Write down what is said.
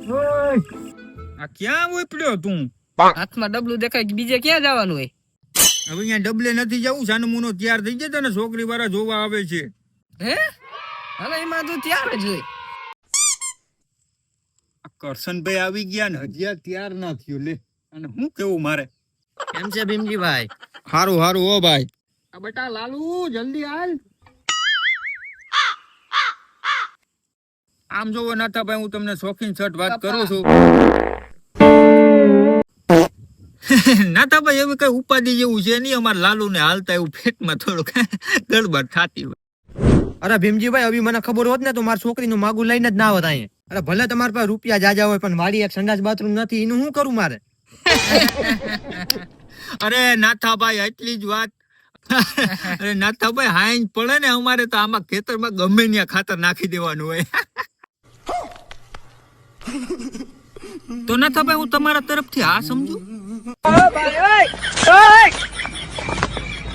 આ ક્યાં ઉપડ્યો તું? હાથમાં ડબલું દેખાય કે બીજે ક્યાં જવાનું હોય? હવે અહીંયા ડબલે નથી જવું, સાનુમુનો તૈયાર થઈ જતો ને છોકરી વાળા જોવા આવે છે. હે હવે એમાં તું તૈયાર જ હોય. આ કરશનભાઈ આવી ગયા ને હજી આ તૈયાર ના થયો લે. અને શું કેવું મારે? કેમ છે ભીમજીભાઈ? હારું હારું હો ભાઈ. આ બેટા લાલુ જલ્દી હાલ. આમ જોવો નાથા ભાઈ, હું તમને શોખીન છઠ વાત કરું છું. નાથા ભાઈ એવું કઈ ઉપાધિ જેવું છે નહીં. અમારે લાલુ ને હાલતા એવું પેટમાં થોડુંક ગડબડ થતી હોય. અરે ભીમજીભાઈ, હવે મને ખબર હોત ને તો મારી છોકરીનું માગું લઈને જ ના હોત અહીંયા. અરે ભલે તમારી પાસે રૂપિયા જાજા હોય પણ મારી એક સંડાસ બાથરૂમ નથી, એનું શું કરું મારે? અરે નાથાભાઈ એટલી જ વાત. અરે નાથાભાઈ હાઈન પડે ને અમારે તો આમાં ખેતરમાં ગમે ત્યાં ખાતર નાખી દેવાનું હોય. તો નાથાભાઈ હું તમારા તરફથી હા સમજુ.